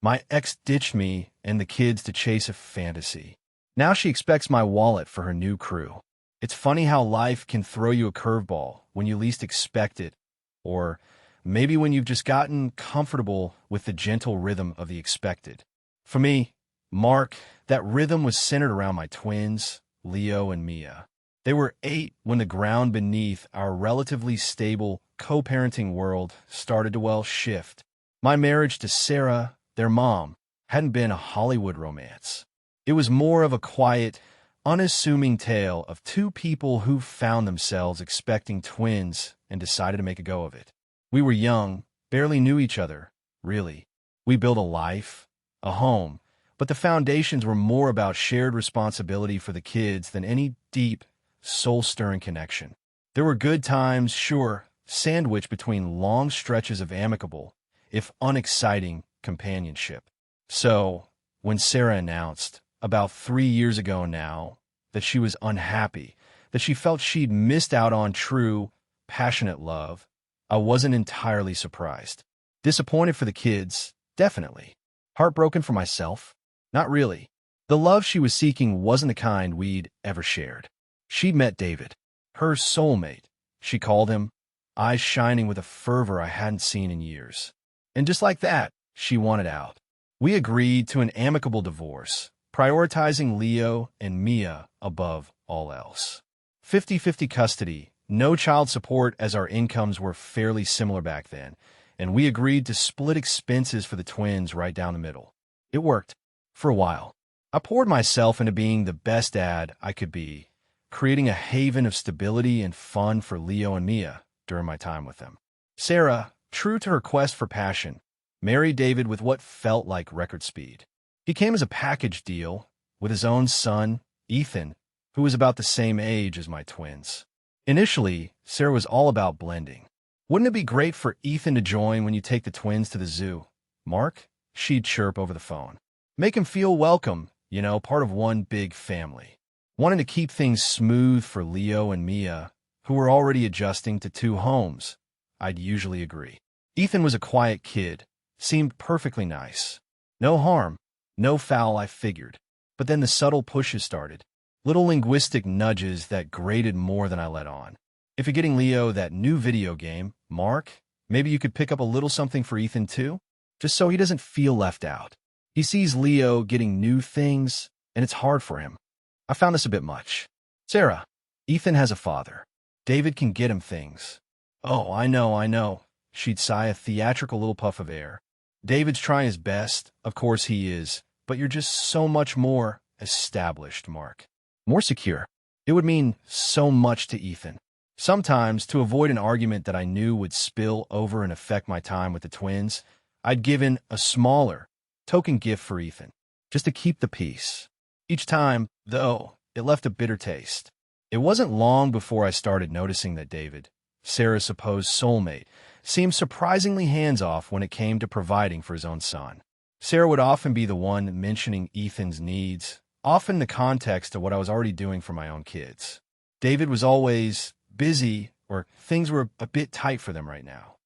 My ex ditched me and the kids to chase a fantasy. Now she expects my wallet for her new crew. It's funny how life can throw you a curveball when you least expect it, or maybe when you've just gotten comfortable with the gentle rhythm of the expected. For me, Mark, that rhythm was centered around my twins, Leo and Mia. They were 8 when the ground beneath our relatively stable co-parenting world started to, well, shift. My marriage to Sarah, their mom, hadn't been a Hollywood romance. It was more of a quiet, unassuming tale of two people who found themselves expecting twins and decided to make a go of it. We were young, barely knew each other, really. We built a life, a home, but the foundations were more about shared responsibility for the kids than any deep, soul-stirring connection. There were good times, sure, sandwiched between long stretches of amicable, if unexciting, companionship. So, when Sarah announced, about 3 years ago now, that she was unhappy, that she felt she'd missed out on true, passionate love, I wasn't entirely surprised. Disappointed for the kids, definitely. Heartbroken for myself? Not really. The love she was seeking wasn't the kind we'd ever shared. She'd met David, her soulmate, she called him, eyes shining with a fervor I hadn't seen in years. And just like that, she wanted out. We agreed to an amicable divorce, prioritizing Leo and Mia above all else. 50-50 custody, no child support as our incomes were fairly similar back then, and we agreed to split expenses for the twins right down the middle. It worked. For a while. I poured myself into being the best dad I could be, creating a haven of stability and fun for Leo and Mia during my time with them. Sarah, true to her quest for passion, married David with what felt like record speed. He came as a package deal with his own son, Ethan, who was about the same age as my twins. Initially, Sarah was all about blending. Wouldn't it be great for Ethan to join when you take the twins to the zoo? Mark? She'd chirp over the phone. Make him feel welcome, part of one big family. Wanting to keep things smooth for Leo and Mia, who were already adjusting to 2 homes, I'd usually agree. Ethan was a quiet kid, seemed perfectly nice. No harm, no foul, I figured. But then the subtle pushes started. Little linguistic nudges that grated more than I let on. If you're getting Leo that new video game, Mark, maybe you could pick up a little something for Ethan too? Just so he doesn't feel left out. He sees Leo getting new things, and it's hard for him. I found this a bit much. Sarah, Ethan has a father. David can get him things. Oh, I know. She'd sigh a theatrical little puff of air. David's trying his best, of course he is, but you're just so much more established, Mark. More secure. It would mean so much to Ethan. Sometimes, to avoid an argument that I knew would spill over and affect my time with the twins, I'd given a smaller, token gift for Ethan, just to keep the peace. Each time, though, it left a bitter taste. It wasn't long before I started noticing that David, Sarah's supposed soulmate, seemed surprisingly hands-off when it came to providing for his own son. Sarah would often be the one mentioning Ethan's needs, often in the context of what I was already doing for my own kids. David was always busy, or things were a bit tight for them right now.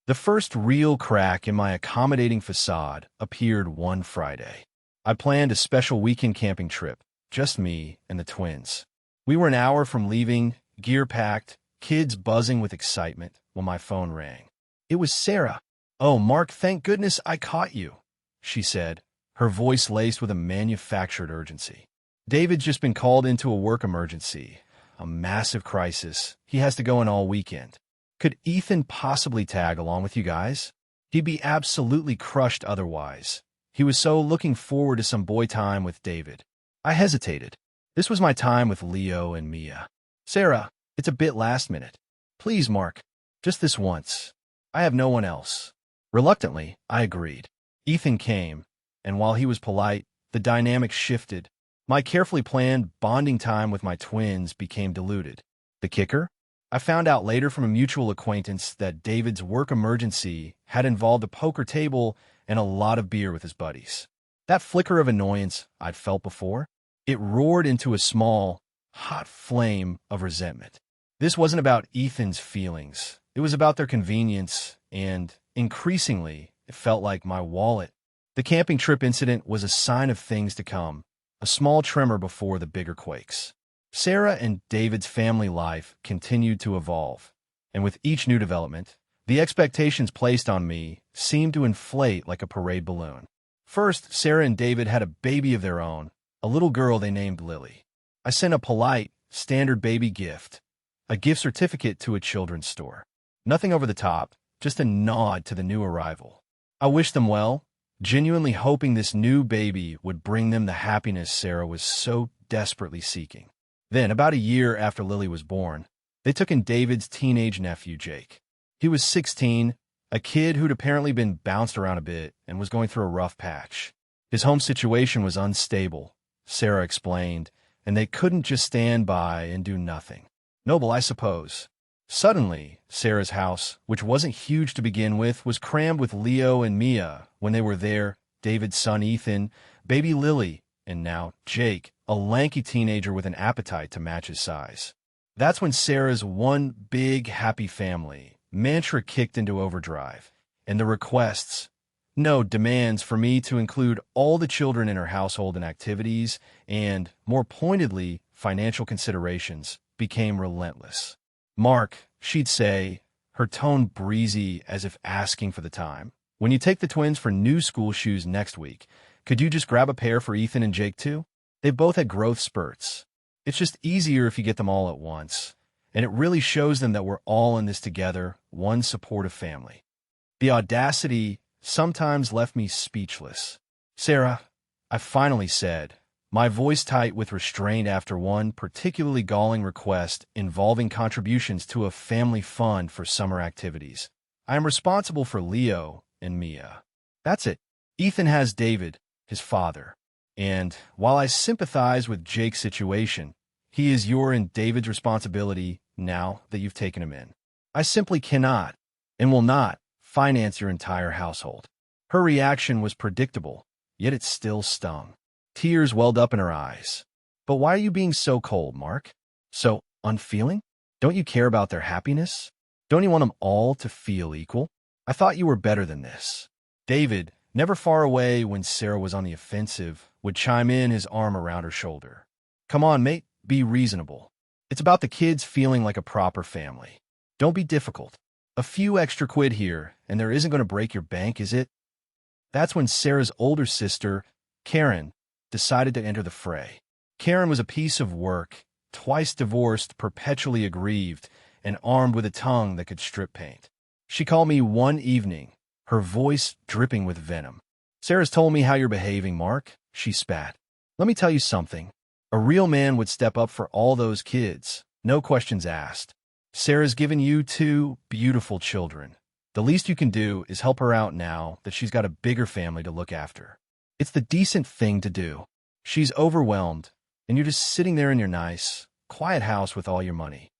The first real crack in my accommodating facade appeared one Friday. I planned a special weekend camping trip, just me and the twins. We were an hour from leaving, gear packed, kids buzzing with excitement, when my phone rang. It was Sarah. "Oh, Mark, thank goodness I caught you," she said, her voice laced with a manufactured urgency. David's just been called into a work emergency, a massive crisis. He has to go in all weekend. Could Ethan possibly tag along with you guys? He'd be absolutely crushed otherwise. He was so looking forward to some boy time with David. I hesitated. This was my time with Leo and Mia. Sarah, it's a bit last minute. Please, Mark, just this once. I have no one else. Reluctantly, I agreed. Ethan came, and while he was polite, the dynamic shifted. My carefully planned bonding time with my twins became diluted. The kicker? I found out later from a mutual acquaintance that David's work emergency had involved a poker table and a lot of beer with his buddies. That flicker of annoyance I'd felt before, it roared into a small, hot flame of resentment. This wasn't about Ethan's feelings. It was about their convenience, and, increasingly, it felt like my wallet The camping trip incident was a sign of things to come, a small tremor before the bigger quakes. Sarah and David's family life continued to evolve, and with each new development, the expectations placed on me seemed to inflate like a parade balloon. First, Sarah and David had a baby of their own, a little girl they named Lily. I sent a polite, standard baby gift, a gift certificate to a children's store. Nothing over the top, just a nod to the new arrival. I wished them well, genuinely hoping this new baby would bring them the happiness Sarah was so desperately seeking. Then, about a year after Lily was born, they took in David's teenage nephew, Jake. He was 16, a kid who'd apparently been bounced around a bit and was going through a rough patch. His home situation was unstable, Sarah explained, and they couldn't just stand by and do nothing. Noble, I suppose. Suddenly, Sarah's house, which wasn't huge to begin with, was crammed with Leo and Mia when they were there, David's son Ethan, baby Lily, and now Jake, a lanky teenager with an appetite to match his size. That's when Sarah's one big happy family mantra kicked into overdrive, and the requests, no, demands for me to include all the children in her household and activities, and, more pointedly, financial considerations, became relentless. Mark, she'd say, her tone breezy as if asking for the time, when you take the twins for new school shoes next week, could you just grab a pair for Ethan and Jake too? They both had growth spurts. It's just easier if you get them all at once, and it really shows them that we're all in this together, one supportive family. The audacity sometimes left me speechless. Sarah, I finally said, my voice tight with restraint after one particularly galling request involving contributions to a family fund for summer activities. I am responsible for Leo and Mia. That's it. Ethan has David, his father. And while I sympathize with Jake's situation, he is your and David's responsibility now that you've taken him in. I simply cannot, and will not, finance your entire household. Her reaction was predictable, yet it still stung. Tears welled up in her eyes. But why are you being so cold, Mark? So unfeeling? Don't you care about their happiness? Don't you want them all to feel equal? I thought you were better than this. David, never far away when Sarah was on the offensive, would chime in, his arm around her shoulder. Come on, mate, be reasonable. It's about the kids feeling like a proper family. Don't be difficult. A few extra quid here, and there isn't going to break your bank, is it? That's when Sarah's older sister, Karen, decided to enter the fray. Karen was a piece of work, twice divorced, perpetually aggrieved, and armed with a tongue that could strip paint. She called me one evening, her voice dripping with venom. Sarah's told me how you're behaving, Mark, she spat. Let me tell you something. A real man would step up for all those kids, no questions asked. Sarah's given you two beautiful children. The least you can do is help her out now that she's got a bigger family to look after. It's the decent thing to do. She's overwhelmed, and you're just sitting there in your nice, quiet house with all your money.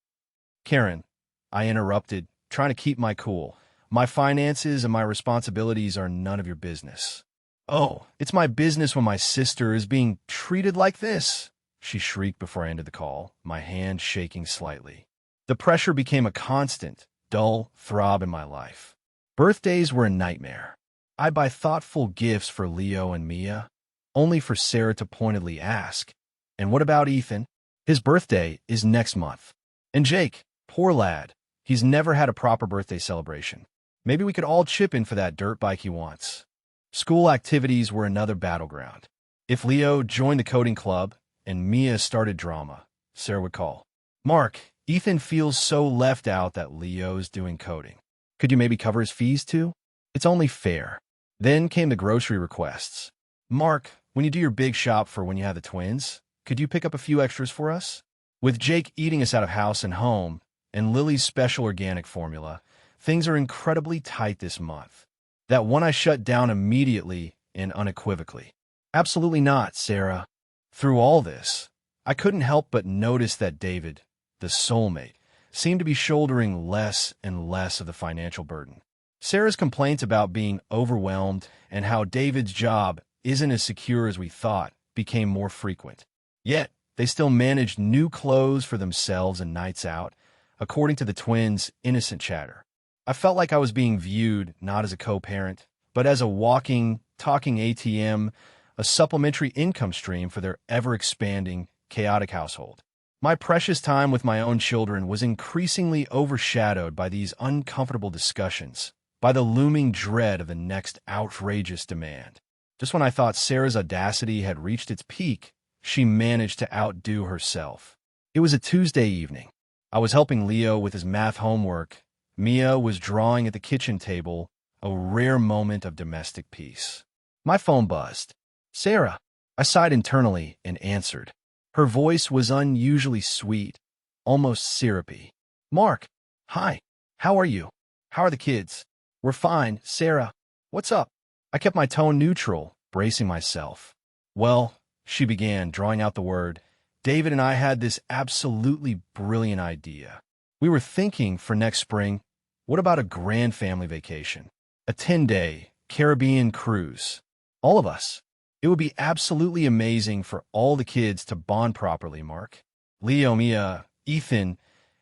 Karen, I interrupted, trying to keep my cool. My finances and my responsibilities are none of your business. Oh, it's my business when my sister is being treated like this, she shrieked before I ended the call, my hand shaking slightly. The pressure became a constant, dull throb in my life. Birthdays were a nightmare. I'd buy thoughtful gifts for Leo and Mia, only for Sarah to pointedly ask, and what about Ethan? His birthday is next month. And Jake, poor lad, he's never had a proper birthday celebration. Maybe we could all chip in for that dirt bike he wants. School activities were another battleground. If Leo joined the coding club and Mia started drama, Sarah would call. Mark, Ethan feels so left out that Leo's doing coding. Could you maybe cover his fees too? It's only fair. Then came the grocery requests. Mark, when you do your big shop for when you have the twins, could you pick up a few extras for us? With Jake eating us out of house and home, and Lily's special organic formula, things are incredibly tight this month. That one I shut down immediately and unequivocally. Absolutely not, Sarah. Through all this, I couldn't help but notice that David, the soulmate, seemed to be shouldering less and less of the financial burden. Sarah's complaints about being overwhelmed and how David's job isn't as secure as we thought became more frequent. Yet, they still managed new clothes for themselves and nights out, according to the twins' innocent chatter. I felt like I was being viewed not as a co-parent, but as a walking, talking ATM, a supplementary income stream for their ever-expanding, chaotic household. My precious time with my own children was increasingly overshadowed by these uncomfortable discussions, by the looming dread of the next outrageous demand. Just when I thought Sarah's audacity had reached its peak, she managed to outdo herself. It was a Tuesday evening. I was helping Leo with his math homework. Mia was drawing at the kitchen table, a rare moment of domestic peace. My phone buzzed. "Sarah," I sighed internally and answered. Her voice was unusually sweet, almost syrupy. "Mark, hi. How are you? How are the kids?" "We're fine, Sarah. What's up?" I kept my tone neutral, bracing myself. "Well," she began, drawing out the word, "David and I had this absolutely brilliant idea. We were thinking for next spring, what about a grand family vacation? A 10-day Caribbean cruise. All of us. It would be absolutely amazing for all the kids to bond properly, Mark. Leo, Mia, Ethan,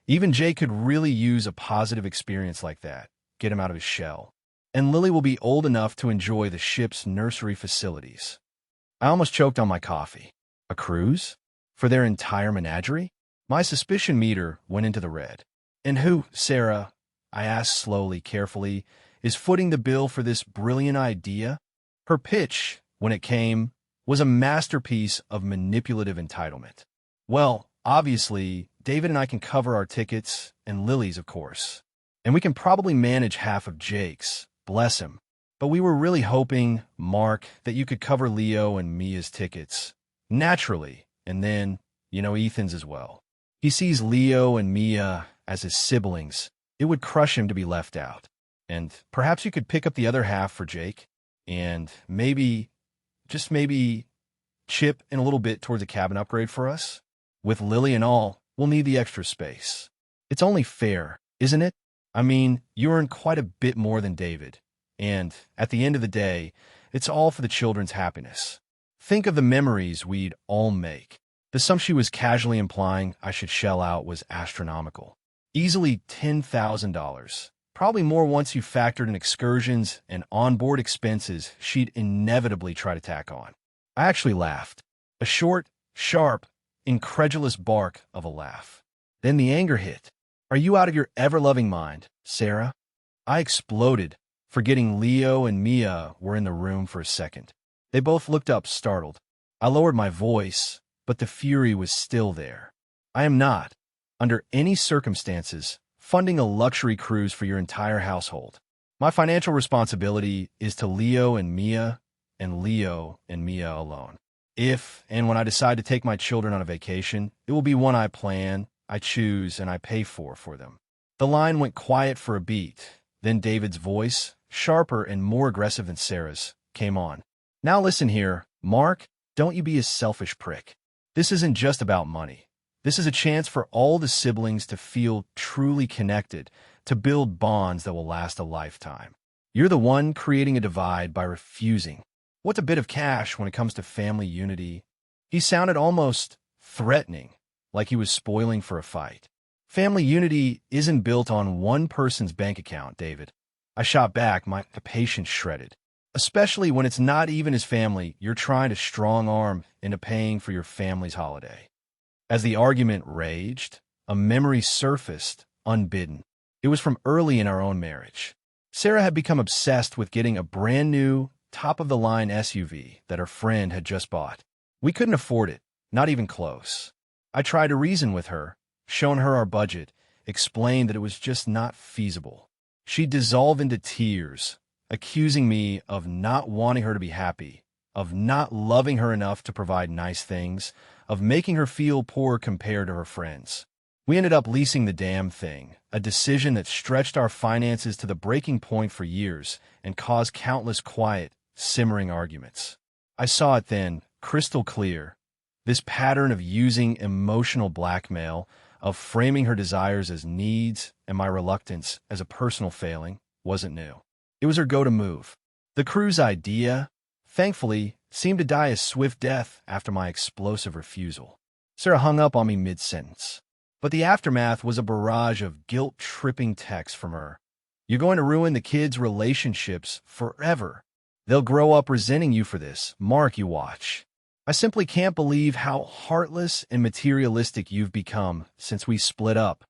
even Jay could really use a positive experience like that. Get him out of his shell. And Lily will be old enough to enjoy the ship's nursery facilities." I almost choked on my coffee. A cruise? For their entire menagerie? My suspicion meter went into the red. "And who, Sarah," I asked slowly, carefully, "is footing the bill for this brilliant idea?" Her pitch, when it came, was a masterpiece of manipulative entitlement. "Well, obviously, David and I can cover our tickets, and Lily's, of course. And we can probably manage half of Jake's, bless him. But we were really hoping, Mark, that you could cover Leo and Mia's tickets. Naturally, and then, Ethan's as well. He sees Leo and Mia as his siblings. It would crush him to be left out. And perhaps you could pick up the other half for Jake, and maybe, just maybe, chip in a little bit towards a cabin upgrade for us. With Lily and all, we'll need the extra space. It's only fair, isn't it? I mean, you earn quite a bit more than David. And, at the end of the day, it's all for the children's happiness. Think of the memories we'd all make. The sum she was casually implying I should shell out was astronomical. Easily $10,000. Probably more once you factored in excursions and onboard expenses she'd inevitably try to tack on. I actually laughed. A short, sharp, incredulous bark of a laugh. Then the anger hit. "Are you out of your ever-loving mind, Sarah?" I exploded, forgetting Leo and Mia were in the room for a second. They both looked up, startled. I lowered my voice, but the fury was still there. "I am not, under any circumstances, funding a luxury cruise for your entire household. My financial responsibility is to Leo and Mia, and Leo and Mia alone. If and when I decide to take my children on a vacation, it will be one I plan, I choose, and I pay for them." The line went quiet for a beat. Then David's voice, sharper and more aggressive than Sarah's, came on. "Now listen here, Mark, don't you be a selfish prick. This isn't just about money. This is a chance for all the siblings to feel truly connected, to build bonds that will last a lifetime. You're the one creating a divide by refusing. What's a bit of cash when it comes to family unity?" He sounded almost threatening, like he was spoiling for a fight. "Family unity isn't built on one person's bank account, David." I shot back, my patience shredded. "Especially when it's not even his family you're trying to strong-arm into paying for your family's holiday." As the argument raged, a memory surfaced, unbidden. It was from early in our own marriage. Sarah had become obsessed with getting a brand-new, top-of-the-line SUV that her friend had just bought. We couldn't afford it, not even close. I tried to reason with her, shown her our budget, explained that it was just not feasible. She'd dissolve into tears, accusing me of not wanting her to be happy, of not loving her enough to provide nice things, of making her feel poor compared to her friends. We ended up leasing the damn thing, a decision that stretched our finances to the breaking point for years and caused countless quiet, simmering arguments. I saw it then, crystal clear. This pattern of using emotional blackmail, of framing her desires as needs and my reluctance as a personal failing, wasn't new. It was her go-to move. The cruise idea, thankfully, seemed to die a swift death after my explosive refusal. Sarah hung up on me mid-sentence. But the aftermath was a barrage of guilt-tripping texts from her. "You're going to ruin the kids' relationships forever. They'll grow up resenting you for this. Mark, you watch. I simply can't believe how heartless and materialistic you've become since we split up.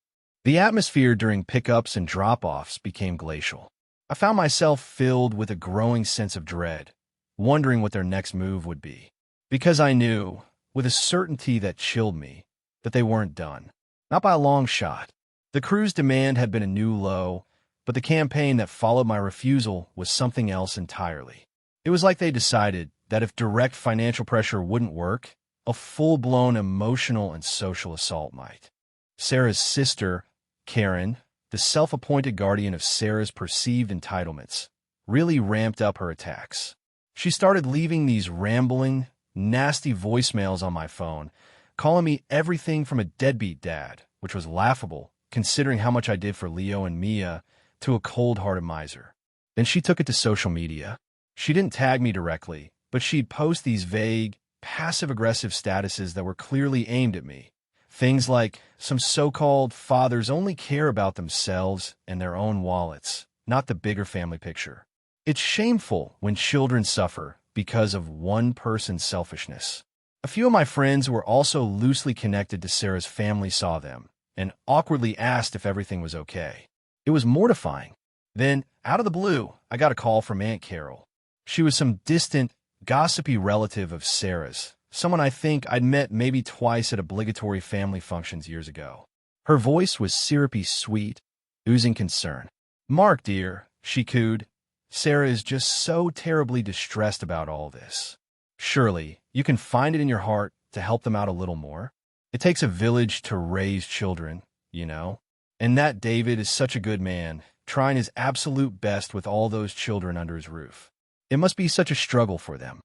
The atmosphere during pickups and drop-offs became glacial. I found myself filled with a growing sense of dread, wondering what their next move would be. Because I knew, with a certainty that chilled me, that they weren't done. Not by a long shot. The crew's demand had been a new low, but the campaign that followed my refusal was something else entirely. It was like they decided that if direct financial pressure wouldn't work, a full-blown emotional and social assault might. Sarah's sister, Karen, the self-appointed guardian of Sarah's perceived entitlements, really ramped up her attacks. She started leaving these rambling, nasty voicemails on my phone, calling me everything from a deadbeat dad, which was laughable, considering how much I did for Leo and Mia, to a cold-hearted miser. Then she took it to social media. She didn't tag me directly, but she'd post these vague, passive-aggressive statuses that were clearly aimed at me. Things like, some so-called fathers only care about themselves and their own wallets, not the bigger family picture. It's shameful when children suffer because of one person's selfishness. A few of my friends who were also loosely connected to Sarah's family saw them and awkwardly asked if everything was okay. It was mortifying. Then, out of the blue, I got a call from Aunt Carol. She was some distant, gossipy relative of Sarah's, someone I think I'd met maybe twice at obligatory family functions years ago. Her voice was syrupy sweet, oozing concern. "Mark, dear," she cooed, "Sarah is just so terribly distressed about all this. Surely, you can find it in your heart to help them out a little more. It takes a village to raise children, you know. And that David is such a good man, trying his absolute best with all those children under his roof. It must be such a struggle for them."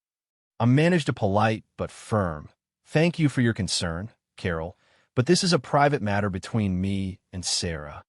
I managed a polite but firm, "Thank you for your concern, Carol, but this is a private matter between me and Sarah."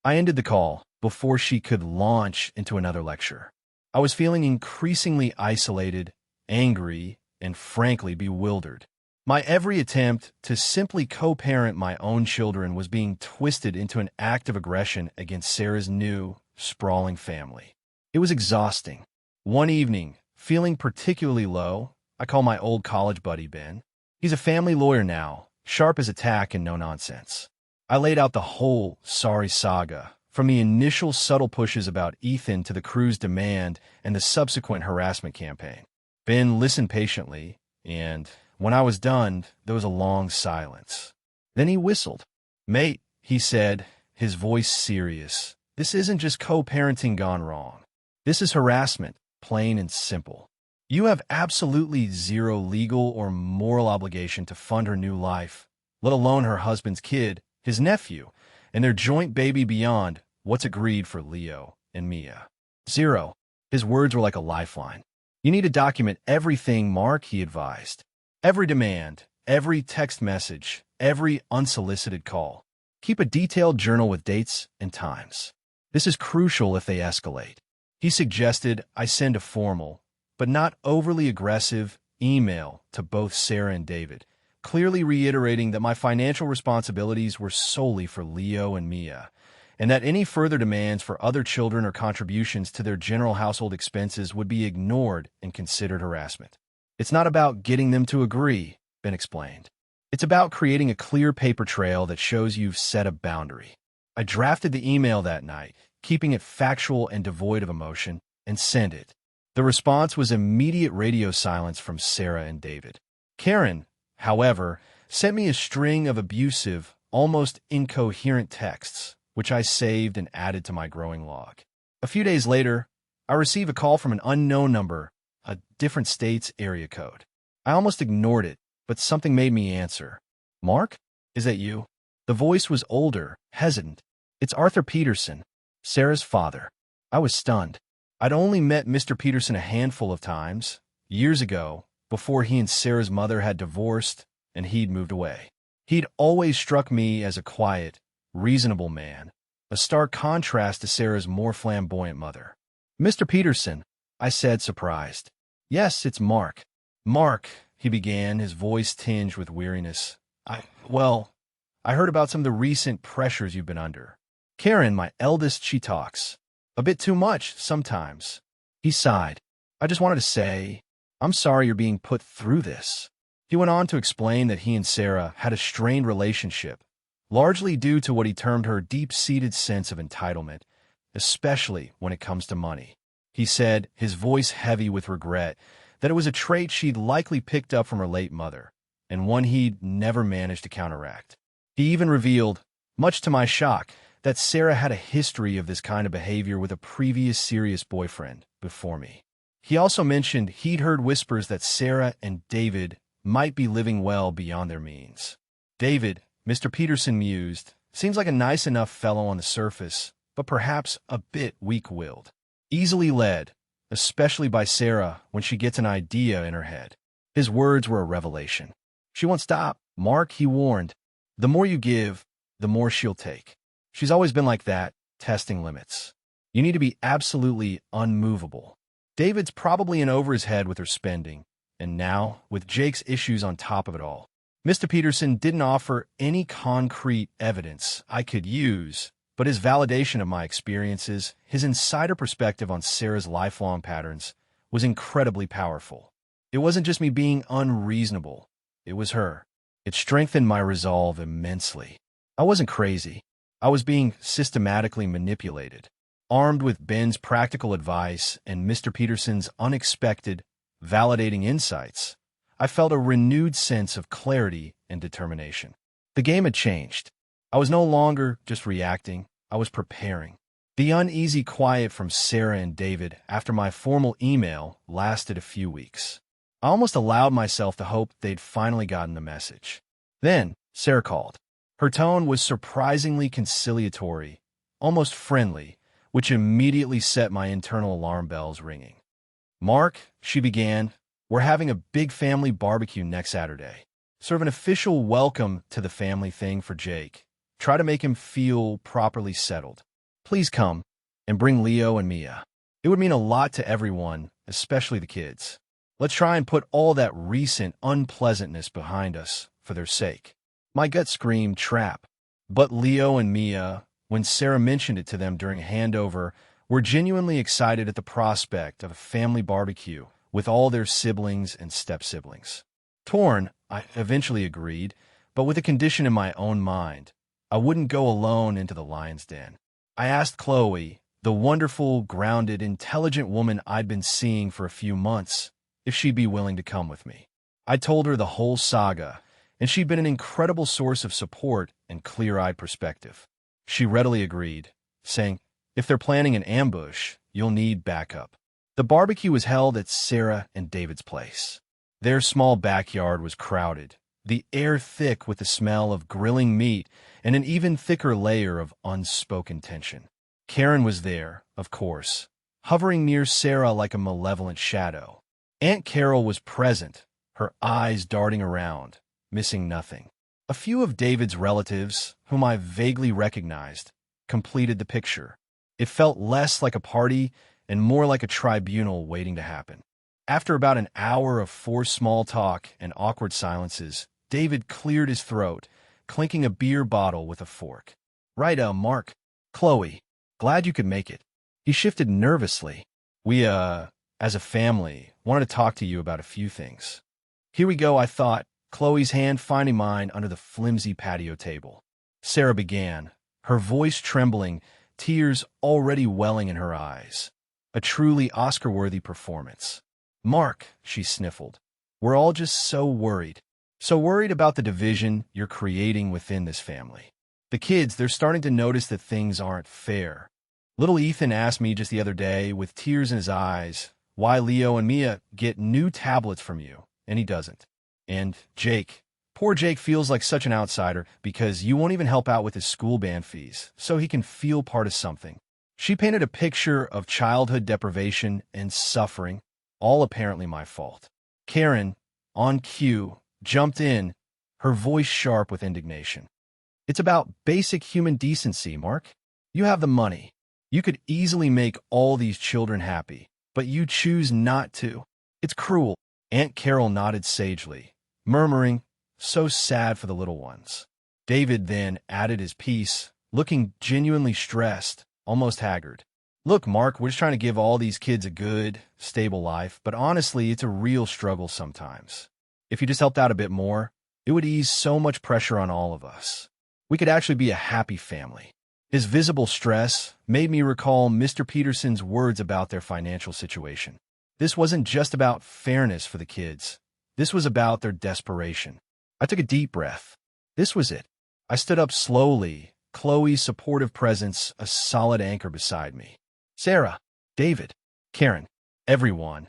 I ended the call before she could launch into another lecture. I was feeling increasingly isolated, angry, and frankly bewildered. My every attempt to simply co-parent my own children was being twisted into an act of aggression against Sarah's new, sprawling family. It was exhausting. One evening, feeling particularly low, I called my old college buddy Ben. He's a family lawyer now, sharp as a tack and no nonsense. I laid out the whole sorry saga, from the initial subtle pushes about Ethan to the crew's demand and the subsequent harassment campaign. Ben listened patiently, and when I was done, there was a long silence. Then he whistled. "Mate," he said, his voice serious, "this isn't just co-parenting gone wrong. This is harassment, plain and simple. You have absolutely zero legal or moral obligation to fund her new life, let alone her husband's kid, his nephew, and their joint baby beyond what's agreed for Leo and Mia. Zero." His words were like a lifeline. "You need to document everything, Mark," he advised. "Every demand, every text message, every unsolicited call. Keep a detailed journal with dates and times. This is crucial if they escalate." He suggested I send a formal, but not overly aggressive, email to both Sarah and David, clearly reiterating that my financial responsibilities were solely for Leo and Mia, and that any further demands for other children or contributions to their general household expenses would be ignored and considered harassment. "It's not about getting them to agree," Ben explained. "It's about creating a clear paper trail that shows you've set a boundary." I drafted the email that night, keeping it factual and devoid of emotion, and sent it. The response was immediate radio silence from Sarah and David. Karen, however, sent me a string of abusive, almost incoherent texts, which I saved and added to my growing log. A few days later, I received a call from an unknown number, a different state's area code. I almost ignored it, but something made me answer. "Mark? Is that you?" The voice was older, hesitant. "It's Arthur Peterson, Sarah's father." I was stunned. I'd only met Mr. Peterson a handful of times, years ago, before he and Sarah's mother had divorced and he'd moved away. He'd always struck me as a quiet, reasonable man, a stark contrast to Sarah's more flamboyant mother. "Mr. Peterson," I said, surprised. "Yes, it's Mark." "Mark," he began, his voice tinged with weariness. I heard about some of the recent pressures you've been under. Karen, my eldest, she talks. A bit too much, sometimes." He sighed. I just wanted to say, I'm sorry you're being put through this. He went on to explain that he and Sarah had a strained relationship, largely due to what he termed her deep-seated sense of entitlement, especially when it comes to money. He said, his voice heavy with regret, that it was a trait she'd likely picked up from her late mother, and one he'd never managed to counteract. He even revealed, much to my shock, that Sarah had a history of this kind of behavior with a previous serious boyfriend before me. He also mentioned he'd heard whispers that Sarah and David might be living well beyond their means. David, Mr. Peterson mused, seems like a nice enough fellow on the surface, but perhaps a bit weak-willed. Easily led, especially by Sarah when she gets an idea in her head. His words were a revelation. She won't stop, Mark, he warned. The more you give, the more she'll take. She's always been like that, testing limits. You need to be absolutely unmovable. David's probably in over his head with her spending, and now, with Jake's issues on top of it all, Mr. Peterson didn't offer any concrete evidence I could use, but his validation of my experiences, his insider perspective on Sarah's lifelong patterns, was incredibly powerful. It wasn't just me being unreasonable. It was her. It strengthened my resolve immensely. I wasn't crazy. I was being systematically manipulated. Armed with Ben's practical advice and Mr. Peterson's unexpected, validating insights, I felt a renewed sense of clarity and determination. The game had changed. I was no longer just reacting, I was preparing. The uneasy quiet from Sarah and David after my formal email lasted a few weeks. I almost allowed myself to hope they'd finally gotten the message. Then, Sarah called. Her tone was surprisingly conciliatory, almost friendly, which immediately set my internal alarm bells ringing. Mark, she began, we're having a big family barbecue next Saturday. Serve an official welcome to the family thing for Jake. Try to make him feel properly settled. Please come, and bring Leo and Mia. It would mean a lot to everyone, especially the kids. Let's try and put all that recent unpleasantness behind us for their sake. My gut screamed trap. But Leo and Mia, when Sarah mentioned it to them during handover, were genuinely excited at the prospect of a family barbecue with all their siblings and step-siblings. Torn, I eventually agreed, but with a condition in my own mind. I wouldn't go alone into the lion's den. I asked Chloe, the wonderful, grounded, intelligent woman I'd been seeing for a few months, if she'd be willing to come with me. I told her the whole saga, and she'd been an incredible source of support and clear-eyed perspective. She readily agreed, saying, if they're planning an ambush, you'll need backup. The barbecue was held at Sarah and David's place. Their small backyard was crowded, the air thick with the smell of grilling meat and an even thicker layer of unspoken tension. Karen was there, of course, hovering near Sarah like a malevolent shadow. Aunt Carol was present, her eyes darting around, missing nothing. A few of David's relatives, whom I vaguely recognized, completed the picture. It felt less like a party and more like a tribunal waiting to happen. After about an hour of forced small talk and awkward silences, David cleared his throat, clinking a beer bottle with a fork. Right, Mark. Chloe, glad you could make it. He shifted nervously. We, as a family, wanted to talk to you about a few things. Here we go, I thought, Chloe's hand finding mine under the flimsy patio table. Sarah began, her voice trembling, tears already welling in her eyes. A truly Oscar-worthy performance. Mark, she sniffled, we're all just so worried. So worried about the division you're creating within this family. The kids, they're starting to notice that things aren't fair. Little Ethan asked me just the other day, with tears in his eyes, why Leo and Mia get new tablets from you, and he doesn't. And Jake, poor Jake feels like such an outsider because you won't even help out with his school band fees, so he can feel part of something. She painted a picture of childhood deprivation and suffering, all apparently my fault. Karen, on cue, jumped in, her voice sharp with indignation. It's about basic human decency, Mark. You have the money. You could easily make all these children happy, but you choose not to. It's cruel. Aunt Carol nodded sagely, murmuring, so sad for the little ones. David then added his piece, looking genuinely stressed, almost haggard. Look, Mark, we're just trying to give all these kids a good, stable life, but honestly, it's a real struggle sometimes. If you just helped out a bit more, it would ease so much pressure on all of us. We could actually be a happy family. His visible stress made me recall Mr. Peterson's words about their financial situation. This wasn't just about fairness for the kids. This was about their desperation. I took a deep breath. This was it. I stood up slowly, Chloe's supportive presence a solid anchor beside me. Sarah, David, Karen, everyone.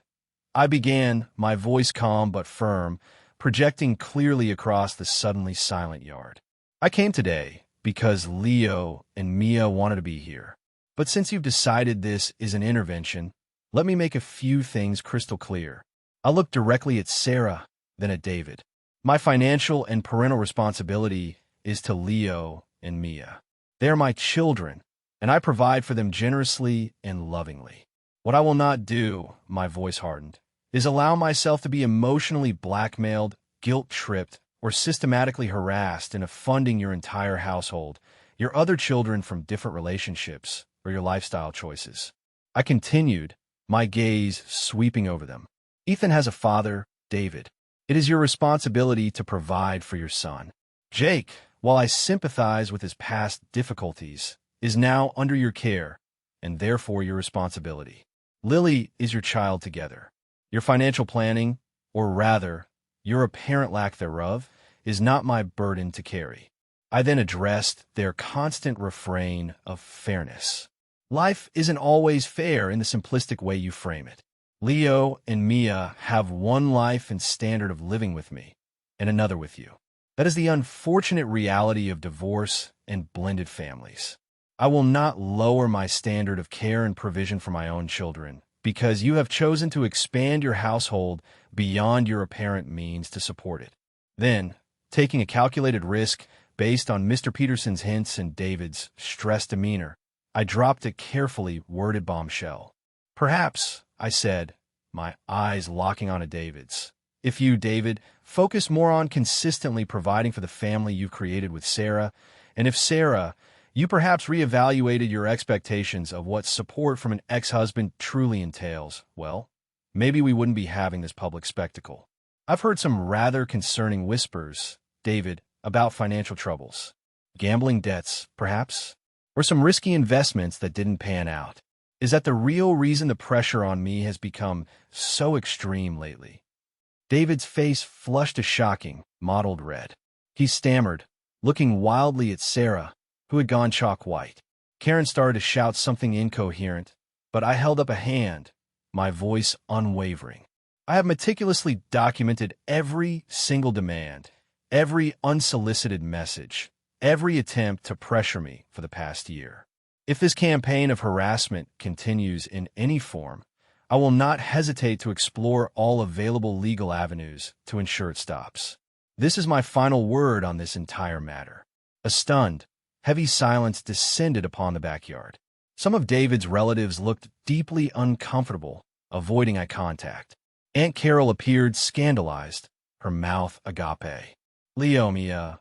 I began, my voice calm but firm, projecting clearly across the suddenly silent yard. I came today because Leo and Mia wanted to be here. But since you've decided this is an intervention, let me make a few things crystal clear. I looked directly at Sarah, then at David. My financial and parental responsibility is to Leo and Mia. They are my children, and I provide for them generously and lovingly. What I will not do, my voice hardened, is allow myself to be emotionally blackmailed, guilt-tripped, or systematically harassed into funding your entire household, your other children from different relationships, or your lifestyle choices. I continued, my gaze sweeping over them. Ethan has a father, David. It is your responsibility to provide for your son. Jake, while I sympathize with his past difficulties, is now under your care, and therefore your responsibility. Lily is your child together. Your financial planning, or rather, your apparent lack thereof, is not my burden to carry. I then addressed their constant refrain of fairness. Life isn't always fair in the simplistic way you frame it. Leo and Mia have one life and standard of living with me, and another with you. That is the unfortunate reality of divorce and blended families. I will not lower my standard of care and provision for my own children, because you have chosen to expand your household beyond your apparent means to support it. Then, taking a calculated risk based on Mr. Peterson's hints and David's stressed demeanor, I dropped a carefully worded bombshell. Perhaps, I said, my eyes locking onto David's, if you, David, focus more on consistently providing for the family you've created with Sarah, and if Sarah, you perhaps reevaluated your expectations of what support from an ex-husband truly entails, well, maybe we wouldn't be having this public spectacle. I've heard some rather concerning whispers, David, about financial troubles. Gambling debts, perhaps? Or some risky investments that didn't pan out. Is that the real reason the pressure on me has become so extreme lately? David's face flushed a shocking, mottled red. He stammered, looking wildly at Sarah, who had gone chalk white. Karen started to shout something incoherent, but I held up a hand, my voice unwavering. I have meticulously documented every single demand, every unsolicited message, every attempt to pressure me for the past year. If this campaign of harassment continues in any form, I will not hesitate to explore all available legal avenues to ensure it stops. This is my final word on this entire matter. A stunned, heavy silence descended upon the backyard. Some of David's relatives looked deeply uncomfortable, avoiding eye contact. Aunt Carol appeared scandalized, her mouth agape. Leo, Mia,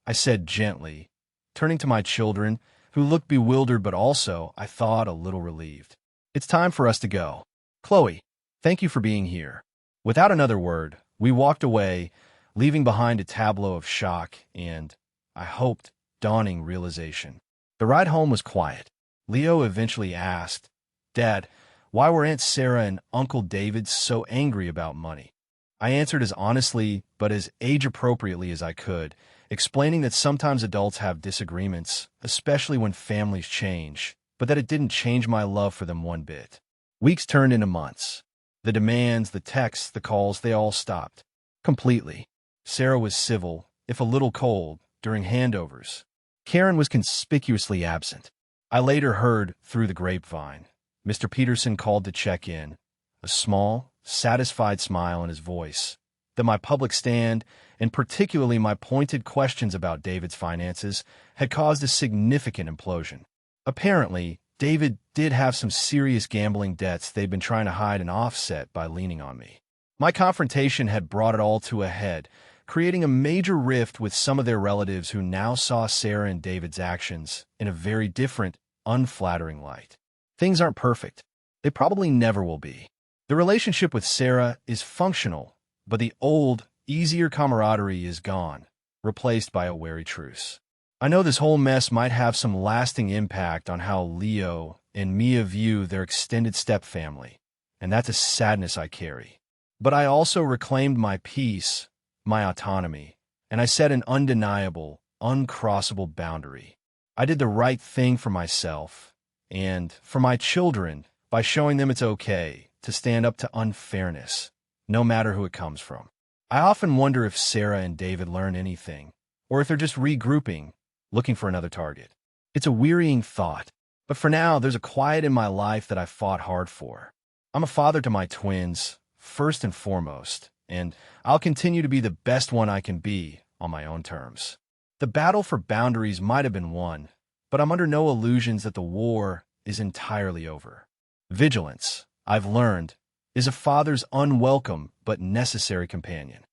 I said gently, turning to my children, who looked bewildered but also, I thought, a little relieved. It's time for us to go. Chloe, thank you for being here. Without another word, we walked away, leaving behind a tableau of shock and, I hoped, dawning realization. The ride home was quiet. Leo eventually asked, Dad, why were Aunt Sarah and Uncle David so angry about money? I answered as honestly but as age-appropriately as I could, explaining that sometimes adults have disagreements, especially when families change, but that it didn't change my love for them one bit. Weeks turned into months. The demands, the texts, the calls, they all stopped. Completely. Sarah was civil, if a little cold, during handovers. Karen was conspicuously absent. I later heard, through the grapevine, Mr. Peterson called to check in, a small, satisfied smile in his voice, that my public stand, and particularly my pointed questions about David's finances, had caused a significant implosion. Apparently, David did have some serious gambling debts they'd been trying to hide and offset by leaning on me. My confrontation had brought it all to a head, creating a major rift with some of their relatives who now saw Sarah and David's actions in a very different, unflattering light. Things aren't perfect. They probably never will be. The relationship with Sarah is functional, but the old, easier camaraderie is gone, replaced by a wary truce. I know this whole mess might have some lasting impact on how Leo and Mia view their extended stepfamily, and that's a sadness I carry. But I also reclaimed my peace, my autonomy, and I set an undeniable, uncrossable boundary. I did the right thing for myself and for my children by showing them it's okay to stand up to unfairness, no matter who it comes from. I often wonder if Sarah and David learn anything, or if they're just regrouping, looking for another target. It's a wearying thought, but for now, there's a quiet in my life that I fought hard for. I'm a father to my twins, first and foremost, and I'll continue to be the best one I can be on my own terms. The battle for boundaries might have been won, but I'm under no illusions that the war is entirely over. Vigilance, I've learned, is a father's unwelcome but necessary companion.